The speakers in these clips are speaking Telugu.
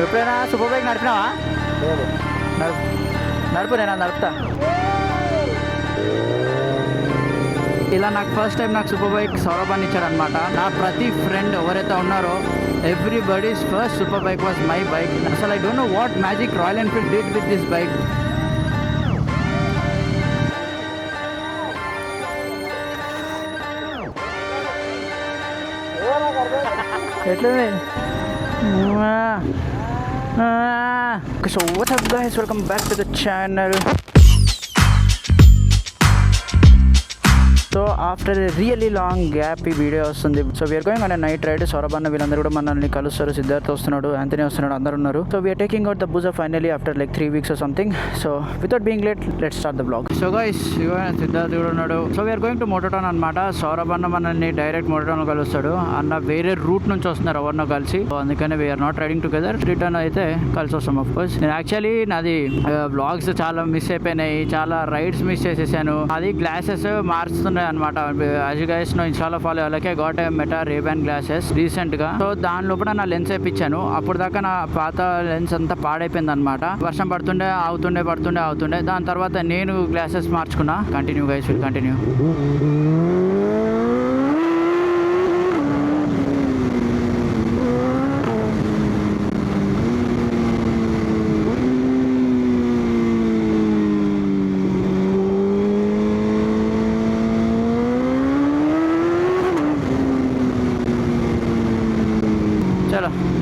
ఎప్పుడైనా సూపర్ బైక్ నడిపినావా? నడుపు నేను నడుపుతా. ఇలా నాకు ఫస్ట్ టైం నాకు సూపర్ బైక్ సౌరభ్ అని ఇచ్చాడనమాట. నా ప్రతి ఫ్రెండ్ ఎవరైతే ఉన్నారో everybody's first super bike was my bike. అసలు I don't know what magic Royal Enfield did with this bike. ఎట్లనే so what's up guys, welcome back to the channel. So after a really long gap ఈ వీడియో వస్తుంది. So we are going on a night ride. Saurabh అన్న వీళ్ళందరూ కూడా మనల్ని కలుస్తారు. సిద్ధార్థ్ వస్తున్నాడు, ఆంథనీ వస్తున్నాడు, అందరూ ఉన్నారు. So we're taking out the Busa finally after like 3 weeks or something. So without being late let's start the blog. So guys Siddharth కూడా ఉన్నాడు. So we are going to Mototon అనమాట. సౌరభ్ అన్న మనల్ని డైరెక్ట్ మోటోటాన్ కలుస్తాడు. అన్న వేరే రూట్ నుంచి వస్తున్నారు ఎవరినో కలిసి. సో అందుకని we're not riding together. Return అయితే కలిసి వస్తాం. ఆఫ్ కోర్స్ నేను యాక్చువల్లీ నాది బ్లాగ్స్ చాలా మిస్ అయిపోయినాయి, చాలా రైడ్స్ మిస్ చేసేసాను. అది గ్లాసెస్ మార్చుతున్నాయి అనమాట. యాజ్ యు గైస్ నో ఇన్స్టాలో ఫాలో అయ్యాకే got a Meta Ray-Ban glasses recent గా. సో దాని లోపల నా లెన్స్ వేయించాను. అప్పుడు దాకా నా పాత లెన్స్ అంతా పాడైపోయింది అనమాట. వర్షం పడుతుండే అవుతుండే. దాని తర్వాత నేను గ్లాసెస్ మార్చుకున్నా. Continue guys, will continue.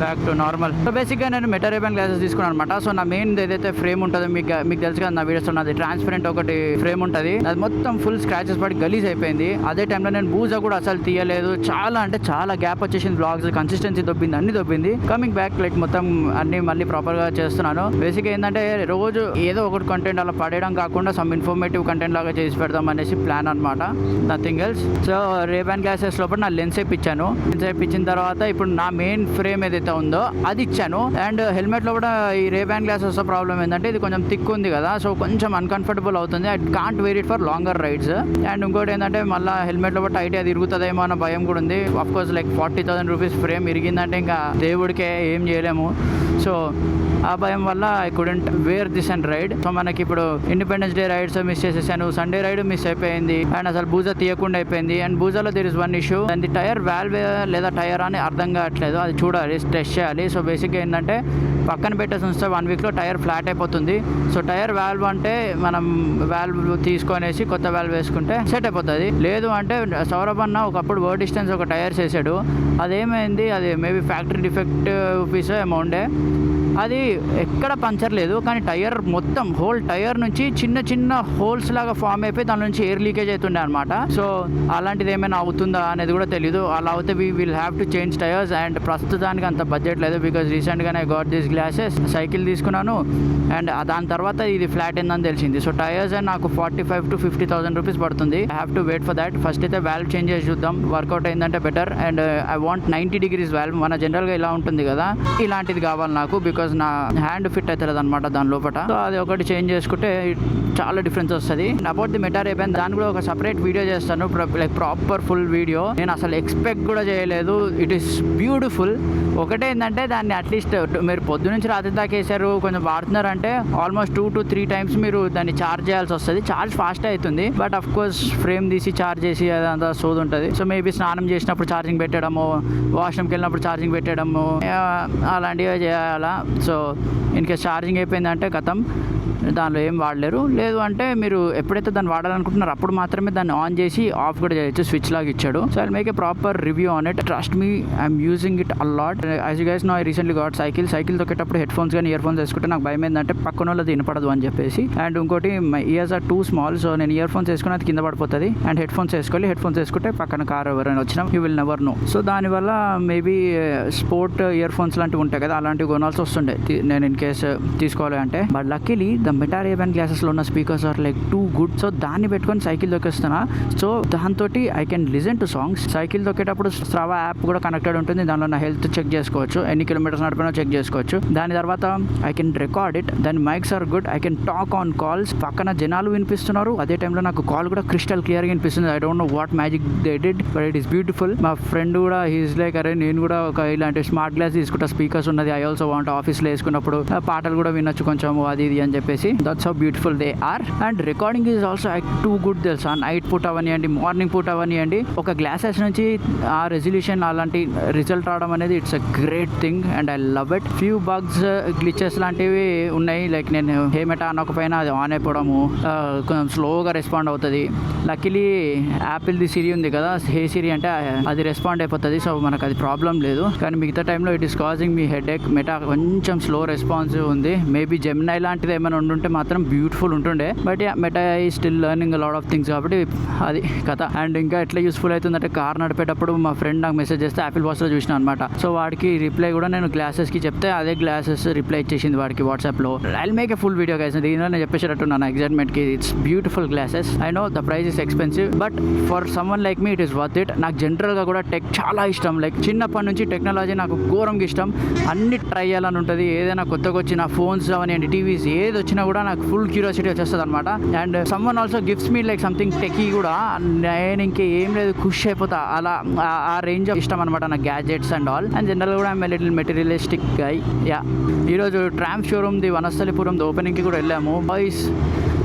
Back to normal. So బేసిక్గా నేను మెటా రేబాన్ గ్లాసెస్ తీసుకున్నాను అనమాట. సో నా మెయిన్ ఏదైతే ఫ్రేమ్ ఉంటుందో మీకు తెలుసు కదా, నా వీడియోస్ ఉన్నది ట్రాన్స్పరెంట్ ఒకటి ఫ్రేమ్ ఉంటుంది. అది మొత్తం ఫుల్ స్క్రాచెస్ పడి గలీజ్ అయిపోయింది. అదే టైంలో నేను బూజా కూడా అసలు తీయలేదు. చాలా అంటే చాలా గ్యాప్ వచ్చేసింది. బ్లాగ్స్ కన్సిస్టెన్సీ అన్ని దొబ్బింది. కమింగ్ బ్యాక్ లైక్ మొత్తం అన్ని మళ్ళీ ప్రాపర్గా చేస్తున్నాను. బేసిక్గా ఏంటంటే రోజు ఏదో ఒకటి కంటెంట్ అలా పడేయడం కాకుండా సమ్ ఇన్ఫర్మేటివ్ కంటెంట్ లాగా చేసి పెడదాం అనేసి ప్లాన్ అనమాట, nothing else. So Rayban glasses లోపల నా లెన్స్ వేయించాను. లెన్స్ వేయించిన తర్వాత ఇప్పుడు నా మెయిన్ ఫ్రేమ్ ఏదైతే ఉందో అది ఇచ్చాను. అండ్ హెల్మెట్ లో కూడా ఈ రేబాన్ గ్లాసెస్ ప్రాబ్లం ఏంటంటే ఇది కొంచెం థిక్ ఉంది కదా, సో కొంచెం అన్కంఫర్టబుల్ అవుతుంది. I can't wear it for longer rides. And ఇంకోటి ఏంటంటే మళ్ళీ హెల్మెట్ లో కూడా టైట్ అది ఇరుగుతుందేమో అన్న భయం కూడా ఉంది. Of course like 40,000 rupees frame ఇరిగిందంటే ఇంకా దేవుడికే ఏం చేయలేము. సో ఆ భయం వల్ల I couldn't wear this and ride. So మనకి ఇప్పుడు ఇండిపెండెన్స్ డే రైడ్స్ మిస్ చేసేసాను, సండే రైడ్ మిస్ అయిపోయింది, అండ్ అసలు బూజా తీయకుండా అయిపోయింది. అండ్ బూజాలో there is one issue, and tyre valve లేదా టైర్ అని అర్థం కావట్లేదు. అది చూడాలి, టెస్ట్ చేయాలి. సో బేసిక్గా ఏంటంటే పక్కన పెట్టేసి ఉంటే 1 weekలో టైర్ ఫ్లాట్ అయిపోతుంది. సో టైర్ వాల్వ్ అంటే మనం వాల్వ్ తీసుకొనేసి కొత్త వాల్వ్ వేసుకుంటే సెట్ అయిపోతుంది. లేదు అంటే సౌరభ్ అన్న ఒకప్పుడు వర్డ్ డిస్టెన్స్ ఒక టైర్ చేసాడు. అదేమైంది, అది మేబీ ఫ్యాక్టరీ డిఫెక్ట్ పీస్ అమౌంటే. అది ఎక్కడ పంచర్ లేదు, కానీ టైర్ మొత్తం హోల్ టైర్ నుంచి చిన్న చిన్న హోల్స్ లాగా ఫామ్ అయిపోయి దాని నుంచి ఎయిర్ లీకేజ్ అవుతుండే అనమాట. సో అలాంటిది ఏమైనా అవుతుందా అనేది కూడా తెలీదు. అలా అవుతే we will have to change tyres. And ప్రస్తుతానికి అంత బడ్జెట్ లేదు, బికాజ్ రీసెంట్గానే గాట్ దిస్ గ్లాసెస్. సైకిల్ తీసుకున్నాను అండ్ దాని తర్వాత ఇది ఫ్లాట్ అయిందని తెలిసింది. సో టైర్స్ నాకు 45,000 to 50,000 రూపీస్ పడుతుంది. I have to wait for that. First అయితే వాల్వ్ చేంజ్ చేసి చూద్దాం, వర్కౌట్ అయిందంటే better. And I want 90 degrees valve. మన జనరల్గా ఇలా ఉంటుంది కదా, ఇలాంటిది కావాలి నాకు, బికాజ్ నా హ్యాండ్ ఫిట్ అవుతుంది అనమాట దాని లోపల. సో అది ఒకటి చేంజ్ చేసుకుంటే చాలా డిఫరెన్స్ వస్తుంది. అబౌట్ ది మెటా రేబాన్ దాని కూడా ఒక సపరేట్ వీడియో చేస్తాను, లైక్ ప్రాపర్ ఫుల్ వీడియో. నేను అసలు ఎక్స్పెక్ట్ కూడా చేయలేదు. It is beautiful. ఒకటే ఏంటంటే దాన్ని అట్లీస్ట్ మీరు పొద్దు నుంచి రాత్రి దాకా వేసారు, కొంచెం వాడుతున్నారు అంటే ఆల్మోస్ట్ 2 to 3 times మీరు దాన్ని ఛార్జ్ చేయాల్సి వస్తుంది. ఛార్జ్ ఫాస్ట్ అవుతుంది, బట్ అఫ్ కోర్స్ ఫ్రేమ్ తీసి ఛార్జ్ చేసి అదంతా సోది ఉంటుంది. సో మేబీ స్నానం చేసినప్పుడు ఛార్జింగ్ పెట్టడము, వాష్రూమ్కి వెళ్ళినప్పుడు ఛార్జింగ్ పెట్టడము, అలాంటివి చేయాలా. సో ఇన్ కేస్ ఛార్జింగ్ అయిపోయిందంటే కథం, దానిలో ఏం వాడలేరు. లేదు అంటే మీరు ఎప్పుడైతే దాన్ని వాడాలనుకుంటున్నారో అప్పుడు మాత్రమే దాన్ని ఆన్ చేసి ఆఫ్ కూడా చేయొచ్చు, స్విచ్ లాగా ఇచ్చాడు. So I make a proper review on it. Trust me, I'm using it a lot. As you guys know I recently got cycle తొక్కేటప్పుడు హెడ్ ఫోన్స్ కానీ ఇయర్ ఫోన్స్ వేసుకుంటే నాకు భయం ఏంటంటే పక్కన వాళ్ళది వినపడదు అని చెప్పేసి. అండ్ ఇంకోటి my years or two small, so నేను ఇయర్ ఫోన్స్ వేసుకుని అది కింద పడిపోతుంది. అండ్ హెడ్ ఫోన్స్ వేసుకుంటే పక్కన కార్ ఎవరైనా వచ్చినా you will never know. So దానివల్ల మేబీ స్పోర్ట్ ఇయర్ ఫోన్స్ లాంటివి ఉంటాయి కదా, అలాంటివి కొనాల్సి వస్తుండే నేను ఇన్ కేస్ తీసుకోవాలి అంటే. But luckily the Meta Ray-Ban గ్లాసెస్లో ఉన్న speakers are like too good. So దాన్ని పెట్టుకొని సైకిల్ దొక్కేస్తున్నా. సో దాంతో I can listen to songs. Cycle దొక్కేటప్పుడు స్ట్రావా యాప్ కూడా కనెక్టెడ్ ఉంటుంది. దానిలో నా హెల్త్ చెక్ చేసుకోవచ్చు, ఎన్ని కిలోమీటర్స్ నడిపినా చెక్ చేసుకోవచ్చు. దాని తర్వాత ఐ కెన్ రికార్డ్ ఇట్. దాని mics are good. I can talk on calls. పక్కన జనాలు వినిపిస్తున్నారు, అదే టైంలో నాకు కాల్ కూడా క్రిస్టల్ క్లియర్గా వినిపిస్తుంది. I don't know what magic they did, but it is beautiful. మా ఫ్రెండ్ కూడా హీస్ లైక్, అరే నేను కూడా ఒక ఇలాంటి స్మార్ట్ గ్లాస్ తీసుకుంటా, స్పీకర్స్ ఉన్నది, ఐ ఆల్సో వాంట్. ఆఫీస్లో వేసుకున్నప్పుడు పాటలు కూడా వినొచ్చు కొంచెం అది ఇది అని చెప్పేసి. That's how beautiful they are. And recording is also too good తెలుసా. నైట్ పూట అవనివ్వండి, మార్నింగ్ పూట అవనివ్వండి, ఒక గ్లాసెస్ నుంచి ఆ రెజల్యూషన్ అలాంటి రిజల్ట్ రావడం అనేది it's a great thing and I love it. Few bugs glitches లాంటివి ఉన్నాయి, లైక్ నేను హేమెటా అనకపోయినా అది ఆన్ అయిపోవడము, కొంచెం స్లోగా రెస్పాండ్ అవుతుంది. లక్కీలీ యాపిల్ది సిరి ఉంది కదా, హే సిరి అంటే అది రెస్పాండ్ అయిపోతుంది, సో మనకు అది ప్రాబ్లం లేదు. కానీ మిగతా టైంలో it is causing me headache. Meta కొంచెం స్లో రెస్పాన్స్ ఉంది. మేబీ జెమినై లాంటిది ఏమైనా ఉండుంటే మాత్రం బ్యూటిఫుల్ ఉంటుండే, బట్ మెటా ఈ still learning lot of things కాబట్టి అది కథ. అండ్ ఇంకా ఎట్లా యూస్ఫుల్ అవుతుందంటే, కార్ నడిపేటప్పుడు మా ఫ్రెండ్ నాకు మెసేజ్ చేస్తే యాపిల్ వాచ్లో చూసిన అనమాట. సో వాడికి రిప్లై కూడా నేను గ్లాసెస్కి చెప్తే అదే గ్లాసెస్ రిప్లై ఇచ్చేసింది వాడికి వాట్సాప్లో. I'll make a full video guys. దీనిలో నేను చెప్పేసేటట్టున్నాను ఎగ్జైట్మెంట్కి. It's beautiful glasses. I know the price is expensive, but for someone like me it is worth it. నాకు జనరల్గా కూడా టెక్ చాలా ఇష్టం. లైక్ చిన్నప్పటి నుంచి టెక్నాలజీ నాకు ఘోరంగా ఇష్టం. అన్ని ట్రై చేయాలని ఉంటుంది. ఏదైనా కొత్తగా వచ్చిన ఫోన్స్ అవన్నీ, టీవీస్ ఏది వచ్చినా కూడా నాకు ఫుల్ క్యూరియాసిటీ వచ్చేస్తుంది అనమాట. And someone also gifts me like something techie కూడా, నేను ఇంకేం లేదు ఖుషి అయిపోతా. అలా ఆ రేంజ్ ఇష్టం అనమాట నాకు, గ్యాజెట్స్ అండ్ ఆల్. అండ్ జనరల్గా కూడా I'm little materialistic guy. Yeah, ఈరోజు ట్రాంప్ షోరూమ్ది వనస్థలిపురం ఓపెనింగ్కి కూడా వెళ్ళాము. Boys,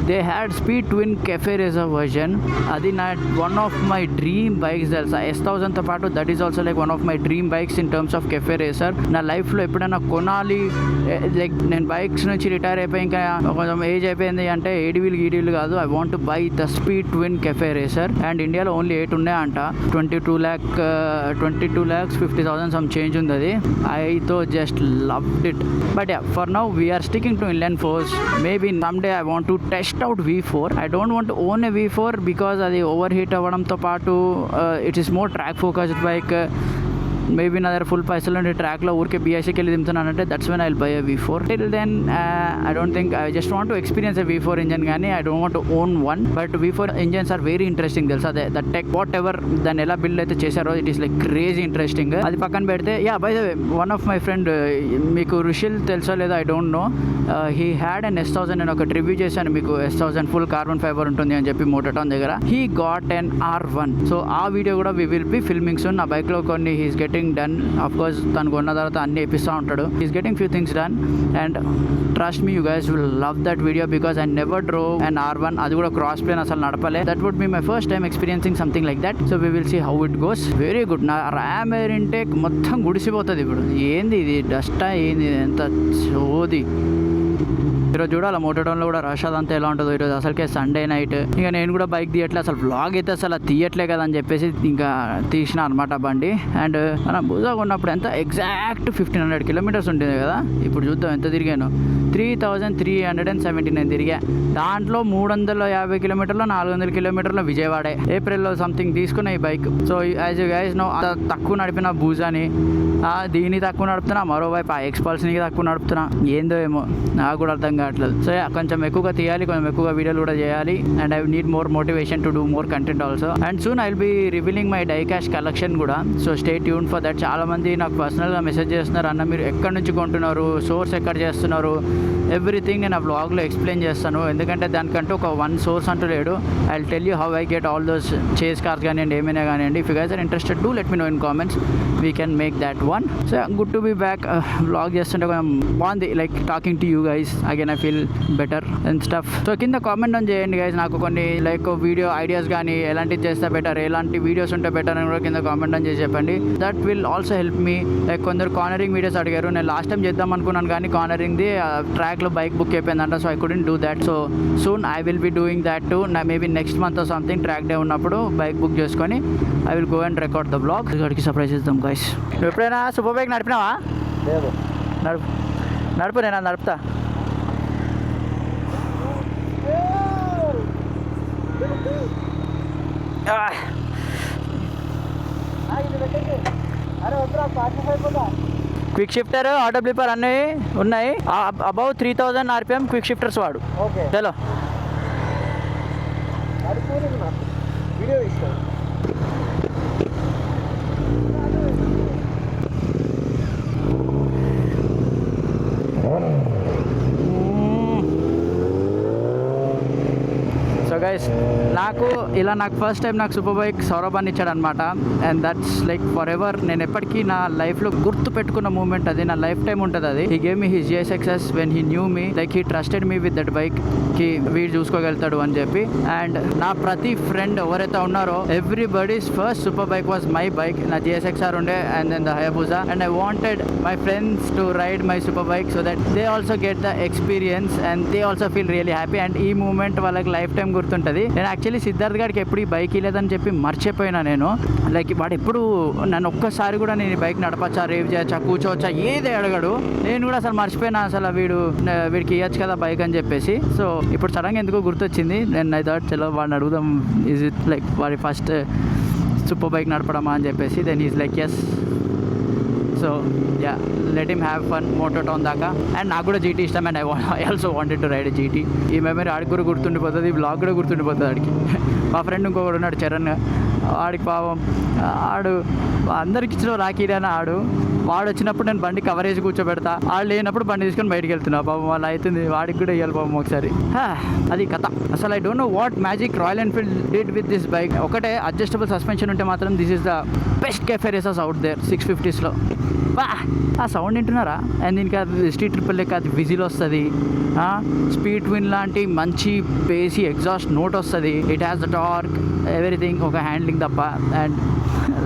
they had speed twin cafe racer version. అది నా one of my dream bikes తెలుసా. S1000తో పాటు that is also like one of my dream bikes in terms of cafe racer. నా లైఫ్లో ఎప్పుడైనా కొనాలి, లైక్ నేను బైక్స్ నుంచి రిటైర్ అయిపోయి ఇంకా కొంచెం ఏజ్ అయిపోయింది అంటే ఏడివీలు గీడీలు కాదు, I want to buy the speed twin cafe racer. And ఇండియాలో ఓన్లీ 8 ఉన్నాయంట. 22,50,000 సమ్ చేంజ్ ఉంది అది. I though just loved it. But yeah, for now we're sticking to inline fours. Maybe some day I want to test out V4. I don't want to own a V4 because అది ఓవర్ హీట్ అవ్వడంతో పాటు it is more track focused bike. Maybe నా దగ్గర ఫుల్ పైసలు ఉంటే ట్రాక్లో ఊరికే బీఐసీకి వెళ్ళి దింపుతున్నానంటే that's when I will buy a V4. Till then I don't think, I just want to experience a V4 engine, కానీ I don't want to own one. But V4 engines are very interesting తెలుసా. అదే ద టెక్ వాట్ ఎవర్ దాన్ని ఎలా బిల్డ్ అయితే చేశారో it is like crazy interesting. అది పక్కన పెడితే, yeah by the way, one of my friend, మీకు రుషిల్ తెలుసా లేదా I don't no, he had an S1000. నేను ఒక రివ్యూ చేశాను మీకు, S1000 ఫుల్ కార్బన్ ఫైబర్ ఉంటుంది అని చెప్పి మోటోటాన్ దగ్గర. He got an R1. So ఆ వీడియో కూడా we will be filming soon. నా బైక్లో కొన్ని he's getting done. Of course తను కొన్న తర్వాత అన్ని ఎపిస్తూ ఉంటాడు. He's getting few things done and trust me, you guys will love that video because I never drove an R1. అది కూడా క్రాస్ ప్లేన్ అసలు నడపలే. That would be my first time experiencing something like that. So we will see how it goes. Very good. నా ర్యామ్ ఎయిర్ ఇంటేక్ మొత్తం గుడిసిపోతుంది ఇప్పుడు. ఏంది ఇది, డస్టా ఏంది, ఎంత సోది. ఈరోజు చూడాలి మోటోటోన్లో కూడా రష్ అదంతా ఎలా ఉంటుందో. ఈరోజు అసలుకే సండే నైట్. ఇంకా నేను కూడా బైక్ తీయట్లే, అసలు వ్లాగ్ అయితే అసలు తీయట్లే కదా అని చెప్పేసి ఇంకా తీసిన అనమాట బండి. అండ్ మన బుజాగా ఉన్నప్పుడు ఎంత ఎగ్జాక్ట్ 1500 కిలోమీటర్స్ ఉంటుంది కదా. ఇప్పుడు చూద్దాం ఎంత తిరిగాను. 3,379 తిరిగా. దాంట్లో 350 కిలోమీటర్లు 400 కిలోమీటర్ల విజయవాడే. ఏప్రిల్లో సంథింగ్ తీసుకున్న ఈ bike. So as you guys know, తక్కువ నడిపిన బూజాని, దీన్ని తక్కువ నడుపుతున్నా, మరోవైపు ఆ ఎక్స్పల్స్ని తక్కువ నడుపుతున్నా. ఏందో ఏమో నాకు కూడా అర్థం కావట్లేదు. సో కొంచెం ఎక్కువగా తీయాలి, కొంచెం ఎక్కువగా వీడియోలు కూడా చేయాలి. And I need more motivation to do more content also. And soon I will be revealing my die cast collection కూడా. So stay tune for that. చాలా మంది నాకు పర్సనల్గా మెసేజ్ చేస్తున్నారు, అన్న మీరు ఎక్కడి నుంచి కొంటున్నారు, సోర్స్ ఎక్కడ చేస్తున్నారు, ఎవ్రీథింగ్ నేను ఆ వ్లాగ్లో ఎక్స్ప్లెయిన్ చేస్తాను. ఎందుకంటే దానికంటూ ఒక వన్ సోర్స్ అంటూ లేడు. I will tell you how I get all those chase cars కానివ్వండి, ఏమైనా కానివ్వండి. If you guys are interested do let me know in comments, we can make that one. So good to be back. Vlog చేస్తుంటే కొంచెం బాగుంది, like talking to you guys again. I feel better and stuff. So కింద కామెంట్ ఆన్ చేయండి గైస్, నాకు కొన్ని లైక్ వీడియో ఐడియాస్ కానీ ఎలాంటివి చేస్తే బెటర్, ఎలాంటి వీడియోస్ ఉంటే బెటర్ అని కూడా కింద కామెంట్ ఆన్ చేసి చెప్పండి. That will also help me. Like కొందరు కార్నరింగ్ వీడియోస్ అడిగారు. నేను లాస్ట్ టైం చేద్దాం అనుకున్నాను కానీ కార్నరింగ్ది ట్రాక్లో బైక్ బుక్ అయిపోయిందంట. So I couldn't do that. So soon I will be doing that too. Maybe next month or something track day ఉన్నప్పుడు బైక్ బుక్ చేసుకొని I will go and record the blog. ఇక్కడికి సర్ప్రైజ్ ఇద్దాం గైస్. నువ్వు ఎప్పుడైనా సూపర్ బైక్ నడిపినావా? లేదు. నడుపు నేను నడుపుతా. అరే వద్దురా, 45 అయిపోతా. క్విక్ షిఫ్టర్ ఆటో బ్లిప్పర్ అన్నీ ఉన్నాయి. అబౌవ్ 3000 RPM క్విక్ షిఫ్టర్స్ వాడు. ఓకే చలో వీడియో ఇస్తాను. సో గైస్ నాకు ఫస్ట్ టైం నాకు సూపర్ బైక్ సౌరభ్ అని ఇచ్చాడు అనమాట. And that's like for ever. నేను ఎప్పటికీ నా లైఫ్లో గుర్తు పెట్టుకున్న మూమెంట్ అది. నా లైఫ్ టైం ఉంటుంది అది. He gave me his GSXS when he knew me, like he trusted me with that bike కి వీడు చూసుకోగలుగుతాడు అని చెప్పి. అండ్ నా ప్రతి ఫ్రెండ్ ఎవరైతే ఉన్నారో everybody's first super bike was my bike. నా GSXR ఉండే and then the Hayabusa. And I wanted my friends to ride my super bike so that they also get the experience and they also feel really happy. And ఈ మూమెంట్ వాళ్ళకి లైఫ్ టైం గుర్తుంటుంది. నేను యాక్చువల్లీ సిద్ధార్థ్ గారికి ఎప్పుడు ఈ బైక్ ఇవ్వలేదని చెప్పి మర్చిపోయినా నేను. లైక్ వాడు ఎప్పుడు నన్ను ఒక్కసారి కూడా నేను ఈ బైక్ నడపచ్చా, రేవ్ చేయొచ్చా, కూర్చోవచ్చా ఏది అడగడు. నేను కూడా అసలు మర్చిపోయినా అసలు వీడికి ఇవ్వచ్చు కదా బైక్ అని చెప్పేసి. సో ఇప్పుడు సడన్గా ఎందుకో గుర్తొచ్చింది. నేను ఐ థాట్ చలో వాడిని అడుగుదాం, ఈజ్ ఇట్ లైక్ వాడి ఫస్ట్ సూపర్ బైక్ నడపడమా అని చెప్పేసి. Then is like yes. So yeah, let him have fun moto town దాకా. అండ్ నాకు కూడా GT ఇష్టం. And I also wanted to ride GT. ఈ మెమరీ ఆడికి కూడా గుర్తుండిపోతుంది, ఈ బ్లాగ్ కూడా గుర్తుండిపోతుంది ఆడికి. మా ఫ్రెండ్ ఇంకొకడు ఉన్నాడు చరణ్, ఆడికి పాపం ఆడు అందరికి ఇచ్చిన రాకీరాని వాడు వచ్చినప్పుడు నేను బండి కవరేజ్ కూర్చోబెడతా, ఆడు లేనప్పుడు బండి తీసుకొని బయటికి వెళ్తున్నా. పాపం వాళ్ళు అవుతుంది, వాడికి కూడా ఇవ్వాలి పాపం ఒకసారి. అది కథ. అసలు I don't know what magic Royal Enfield did with this bike. ఒకటే అడ్జస్టబుల్ సస్పెన్షన్ ఉంటే మాత్రం this is the best cafe racers out there 650స్లో. ఆ సౌండ్ వింటున్నారా? అండ్ దీనికి అది స్ట్రీట్ ట్రిపుల్ లెక్క అది విజిల్ వస్తుంది, స్పీడ్ ట్విన్ లాంటి మంచి బేసి ఎగ్జాస్ట్ నోట్ వస్తుంది. It has the torque everything, ఒక హ్యాండ్లింగ్ తప్ప. And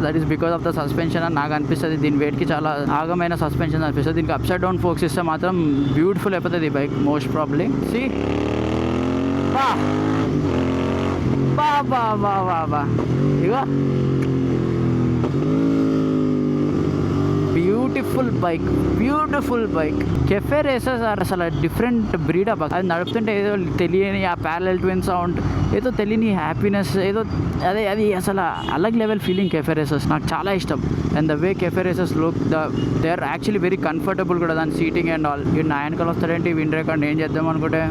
that is because of the suspension అని నాకు అనిపిస్తుంది. దీని వెయిట్కి చాలా ఆగమైన సస్పెన్షన్ అనిపిస్తుంది. దీనికి అప్సైడ్ డౌన్ ఫోక్స్ ఇస్తే మాత్రం బ్యూటిఫుల్ అయిపోతుంది ఈ బైక్ మోస్ట్ ప్రాబ్లీ. సి బా బా బా బా బా ఇగో beautiful bike. Cafe racers are అసలు డిఫరెంట్ బ్రీడ్ ఆఫ్. అది నడుపుతుంటే ఏదో తెలియని ఆ ప్యారలల్ ట్విన్ సౌండ్, ఏదో తెలియని హ్యాపీనెస్, ఏదో అది అసలు అలగ్ లెవెల్ ఫీలింగ్ కెఫే రేసెస్. నాకు చాలా ఇష్టం. And the way cafe racers look, they are actually very comfortable కూడా. దాని సీటింగ్ అండ్ ఆల్. ఈ నా వెనకాల వస్తాడేంటి విండ్ రికార్డ్ ఏం చేద్దాం అనుకుంటే,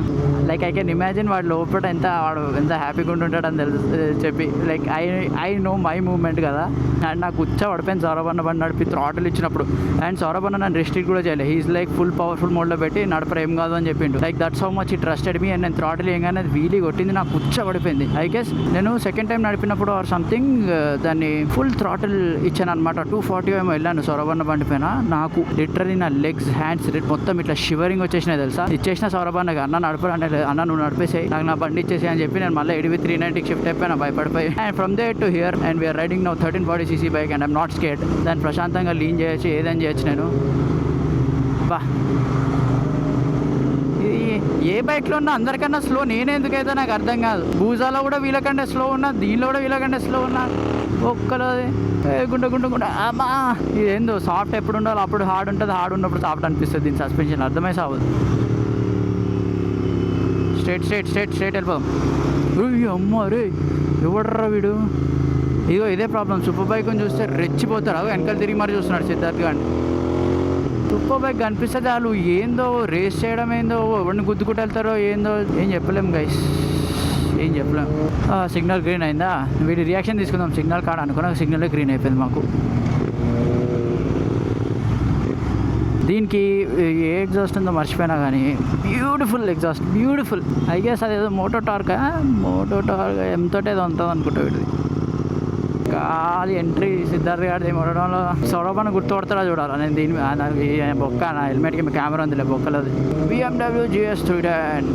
లైక్ ఐ కెన్ ఇమాజిన్ వాడు లోపల వాడు ఎంత హ్యాపీగా ఉంటుంటాడు అని చెప్పి. Like I know my moment కదా. అండ్ నాకు పడిపోయింది సౌరభ్ అన్న బండి నడిపి థ్రాటిల్ ఇచ్చినప్పుడు. అండ్ సౌరభ్ అన్న నన్ను రెస్ట్రిక్ట్ కూడా చేయలేదు. హీఈస్ లైక్ ఫుల్ పవర్ఫుల్ మోడ్లో పెట్టి నడపరు ఏం కాదు అని చెప్పిండు. లైక్ దట్స్ హౌ మచ్ ఈ ట్రస్టెడ్ మీ. అండ్ నేను థ్రాటిల్ ఏంగానే అది వీలీ కొట్టింది, నాకు పడిపోయింది. ఐ గెస్ నేను సెకండ్ టైం నడిపినప్పుడు ఆర్ సంథింగ్ దాన్ని ఫుల్ థ్రాటిల్ ఇచ్చాను అనమాట. 240 ఏమో వెళ్ళాను సౌరభ్ అన్న బండి పైన. నాకు లిటరలీ నా లెగ్స్ హ్యాండ్స్ మొత్తం ఇట్లా షివరింగ్ వచ్చేసినాయి తెలుసా. ఇచ్చేసిన సౌరభ్ అన్నకి, అన్న నడపడంటే అన్న నువ్వు నడిపేసాయి, నాకు నా బండి ఇచ్చేసి అని చెప్పి నేను మళ్ళీ ఎడివి 390కి షిఫ్ట్ అయిపోయినా భయపడిపోయి. And from there to here and we're riding now 1340cc bike and I'm not scared. దాన్ని ప్రశాంతంగా లీన్ చేయొచ్చు, ఏదైనా చేయొచ్చు నేను. బా ఏ బైక్లో ఉన్నా అందరికన్నా స్లో నేనెందుకైతే నాకు అర్థం కాదు. బూజాలో కూడా వీళ్ళకంటే స్లో ఉన్నా, దీనిలో కూడా వీళ్ళకంటే స్లో ఉన్నా. ఒక్కలో గుండ అమ్మా ఇదేందో సాఫ్ట్ ఎప్పుడు ఉండాలో అప్పుడు హార్డ్ ఉంటుంది, హార్డ్ ఉన్నప్పుడు సాఫ్ట్ అనిపిస్తుంది. దీని సస్పెన్షన్ అర్థమై సావదు. స్ట్రేట్ వెళ్ళిపోదాం. అమ్మో రే ఎవడర్రా వీడు. ఇదిగో ఇదే ప్రాబ్లం. సూపర్ బైక్ని చూస్తే రెచ్చిపోతారు. వెనకాల తిరిగి మరి చూస్తున్నాడు సిద్ధార్థ్ గారిని. సూపర్ బైక్ కనిపిస్తుంది వాళ్ళు ఏందో రేస్ చేయడం ఏందో, ఎవరిని గుద్దుకుంటూ వెళ్తారో ఏందో ఏం చెప్పలేము గైస్, ఏం చెప్పలేము. సిగ్నల్ గ్రీన్ అయిందా, వీడి రియాక్షన్ తీసుకుందాం. సిగ్నల్ కాడ అనుకున్నా, సిగ్నల్ గ్రీన్ అయిపోయింది మాకు. దీనికి ఏ ఎగ్జాస్ట్ ఉందో మర్చిపోయినా కానీ beautiful exhaust, beautiful. I guess అదేదో మోటో టార్క్ ఎంతోటి ఏదో ఉంటుంది అనుకుంటా వీడిది. అది ఎంట్రీ సిద్ధార్థ్ గారిది ఉండడంలో సౌరభాన్ని గుర్తుపడతాడా చూడాలి నేను. దీని బొక్క నా హెల్మెట్కి కెమెరా ఉందిలే బొక్కలది. BMW GS 310,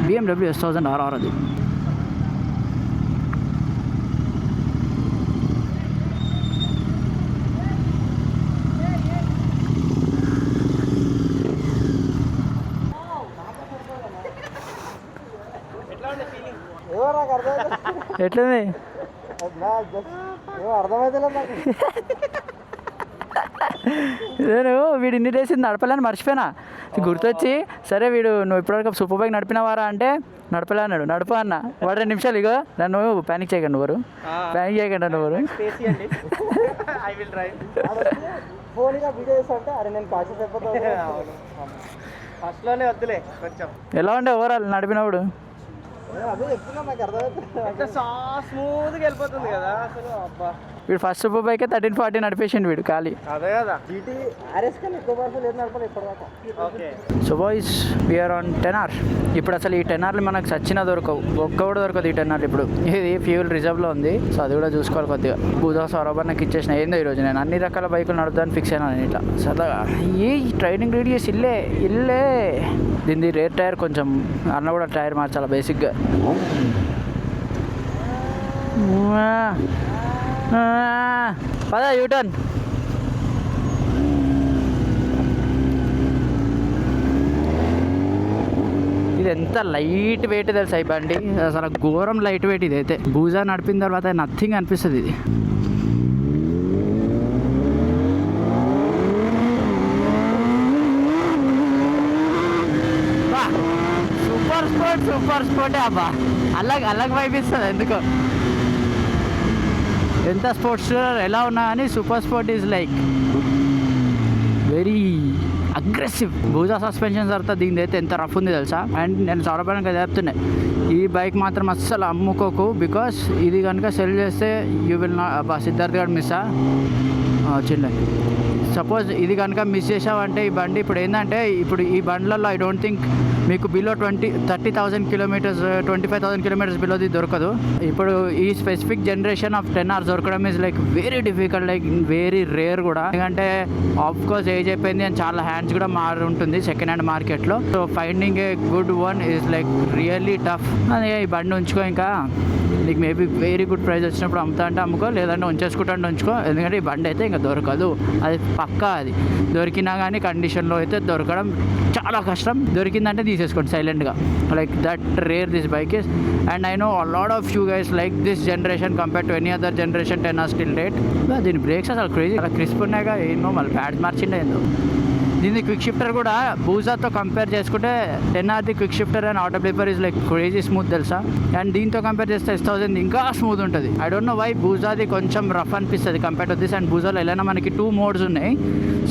BMW S1000 RR అది. ఎట్లుంది అర్థమైతే నేను వీడు ఇన్ని డేస్ నడపలేని మర్చిపోయినా గుర్తొచ్చి సరే వీడు నువ్వు ఇప్పటివరకు సూపర్ బైక్ నడిపినవారా అంటే నడపలే అన్నాడు. నడుపు అన్న వాడు 2 నిమిషాలు ఇగో నన్ను ప్యానిక్ చేయకండి ప్యానిక్ చేయకండి నువ్వు ఫోన్గా వీడియో చేస్తా అరే నేను కాసేపు అయిపోతాను ఫస్ట్లోనే వద్దులే కొంచెం. ఎలా ఉండే ఓవరాల్ నడిపినప్పుడు? అదే చెప్తున్నా నాకు అర్థమవుతుంది. స్మూత్గా వెళ్ళిపోతుంది కదా అసలు. అబ్బా వీడు ఫస్ట్ సూపర్ బైక్ 1340 నడిపేసిండు వీడు ఖాళీ. అదే కదా జీటీ ఆర్ఎస్ కన్నా ఎక్కువ బాగా లేదు నడపలేదు ఇప్పటిదాకా. Okay so boys we're on 10R. ఇప్పుడు అసలు ఈ 10Rలు మనకు సచ్చినా దొరకవు, ఒక్క కూడా దొరకదు ఈ 10R. ఇప్పుడు ఇది ఫ్యూల్ రిజర్వ్లో ఉంది, సో అది కూడా చూసుకోవాలి కొద్దిగా. పూజా సౌరభర్ నాకు ఇచ్చేసిన ఏందో ఈరోజు నేను అన్ని రకాల బైకులు నడుపుదాన్ని ఫిక్స్ అయినా నేను ఇట్లా సరదాగా. ఏ ట్రైనింగ్ రేడియస్ ఇల్లే దీన్ని రేర్ టైర్ కొంచెం అన్న కూడా టైర్ మార్చాలి బేసిక్గా. పదా యూటర్న్. ఇది ఎంత లైట్ వెయిట్ తెలుసా ఈ బండి, అసలు ఘోరం లైట్ వెయిట్. ఇది అయితే బూజా నడిపిన తర్వాత నథింగ్ అనిపిస్తుంది ఇది. సూపర్ స్పోర్టే అబ్బా, అల్లగ్ వైపిస్తుంది ఎందుకో. ఎంత స్పోర్ట్స్ ఎలా ఉన్నా కానీ super sport is like very aggressive. Busa suspension తర్వాత దీని అయితే ఎంత రఫ్ ఉంది తెలుసా. అండ్ నేను సౌరభానికి చెప్తున్నాయి ఈ బైక్ మాత్రం అస్సలు అమ్ముకోకు, బికాస్ ఇది కనుక సెల్ చేస్తే యూ విల్ నాట్. సిద్ధార్థ్ గారు మిస్సా వచ్చిండే. సపోజ్ ఇది కనుక మిస్ చేసావంటే ఈ బండి ఇప్పుడు ఏంటంటే ఇప్పుడు ఈ బండ్లలో ఐ డోంట్ థింక్ మీకు బిలో 30,000 కిలోమీటర్స్ 25,000 కిలోమీటర్స్ బిలోది దొరకదు. ఇప్పుడు ఈ స్పెసిఫిక్ జనరేషన్ ఆఫ్ 10R దొరకడం is like very difficult, like very rare కూడా. ఎందుకంటే ఆఫ్ కోర్స్ ఏజ్ అయిపోయింది అండ్ చాలా హ్యాండ్స్ కూడా మారి ఉంటుంది సెకండ్ హ్యాండ్ మార్కెట్లో. So finding a good one is like really tough. అదే ఈ బండి ఉంచుకో, ఇంకా నీకు మేబీ వెరీ గుడ్ ప్రైస్ వచ్చినప్పుడు అమ్ముతా అంటే అమ్ముకో, లేదంటే ఉంచేసుకుంటా ఉంచుకో. ఎందుకంటే ఈ బండి అయితే ఇంకా దొరకదు, అది పక్కా. అది దొరికినా కానీ కండిషన్లో అయితే దొరకడం చాలా కష్టం. దొరికిందంటే తీసేసుకోండి సైలెంట్గా, like that rare this bike is. And I know a lot of you guys like this generation compare to any other generation 10R still rate. దీని బ్రేక్స్ అసలు క్రేజీ, అలా క్రిస్ప్ ఉన్నాయిగా. ఏమో మళ్ళీ ప్యాడ్స్ మార్చిండే ఏందో. దీని క్విక్ షిఫ్టర్ కూడా బూజాతో కంపేర్ చేసుకుంటే 10Rది quick shifter and auto flipper is like crazy smooth తెలుసా. అండ్ దీంతో కంపేర్ చేస్తే S1000 ఇంకా స్మూత్ ఉంటుంది. ఐ డోంట్ నో వై బూజాది కొంచెం రఫ్ అనిపిస్తుంది కంపేర్ టు దిస్. అండ్ బూజాలో ఎలా మనకి 2 మోడ్స్ ఉన్నాయి.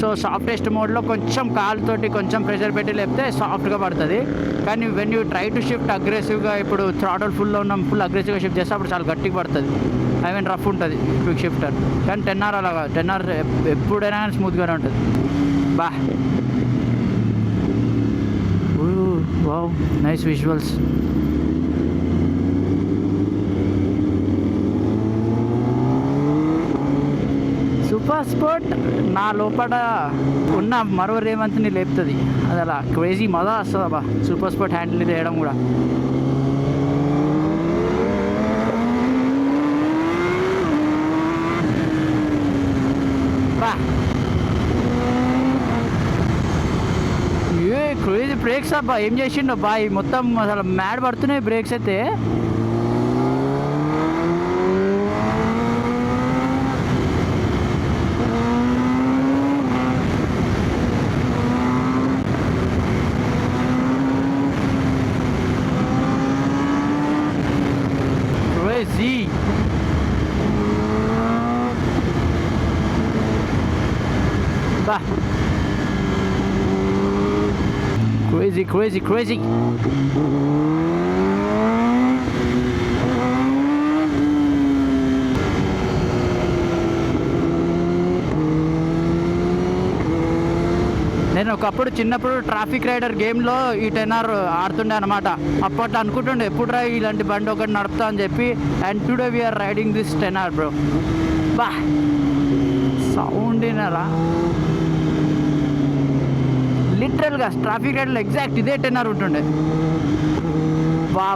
సో సాఫ్టెస్ట్ మోడ్లో కొంచెం కాలుతోటి కొంచెం ప్రెషర్ పెట్టి లేపితే సాఫ్ట్గా పడుతుంది. కానీ when you try to shift అగ్రెసివ్గా, ఇప్పుడు థ్రాటల్ ఫుల్లో ఉన్నాం, ఫుల్ అగ్రెసివ్గా షిఫ్ట్ చేస్తే అప్పుడు చాలా గట్టిగా పడుతుంది. ఐ మీన్ రఫ్ ఉంటుంది క్విక్ షిఫ్టర్. కానీ 10R అలాగా 10R ఎప్పుడైనా కానీ స్మూత్గానే ఉంటుంది. బా wow, nice visuals. Super sport నా లోపల ఉన్న మరో రేవంత్ని లేపుతుంది. అది అలా క్రేజీ మజా వస్తుంది అబ్బా సూపర్ స్పోర్ట్ హ్యాండిల్ చేయడం కూడా. బా ఏ క్రేజీ బ్రేక్స్ అబ్బా, ఏం చేసిండో బాయ్, మొత్తం అసలు మ్యాడ్ పడుతున్నాయి బ్రేక్స్ అయితే. క్రేజీ. బా crazy. నేను ఒకప్పుడు చిన్నప్పుడు ట్రాఫిక్ రైడర్ గేమ్లో ఈ 10R ఆడుతుండే అనమాట. అప్పట్లో అనుకుంటుండే ఎప్పుడు ఇలాంటి బండి ఒకటి నడుపుతా అని చెప్పి. And today we're riding this 10R bro. బా సౌండ్ వినరా, లిటరల్గా ట్రాఫిక్ రైడ్లో ఎగ్జాక్ట్ ఇదే 10R ఉంటుండే. బా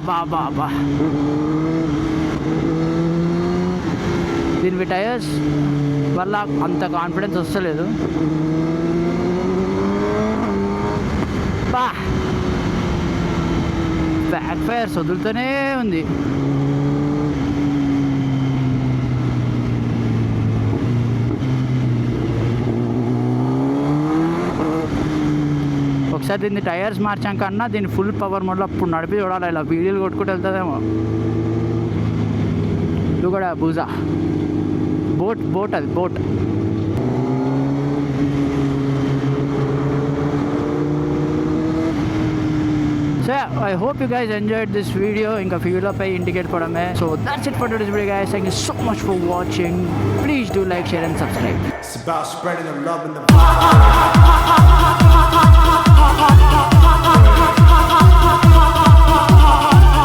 దీని టైర్స్ వల్ల అంత కాన్ఫిడెన్స్ వస్తలేదు. బా బ్యాక్ ఫైర్స్ వదులుతూనే ఉంది. ఒకసారి దీన్ని టైర్స్ మార్చాక అన్నా దీన్ని ఫుల్ పవర్ మోడ్లో అప్పుడు నడిపి చూడాలి, ఇలా వీడియోలు కొట్టుకుంటూ వెళ్తుందేమో. ఇది కూడా బూజా బోట్ అది boat. So yeah, I hope you guys enjoyed this video. Inka fuel up indicate kodame. So that's it for today's video, guys. Thank you so much for watching. Please do like, share and subscribe. It's about spreading the love and the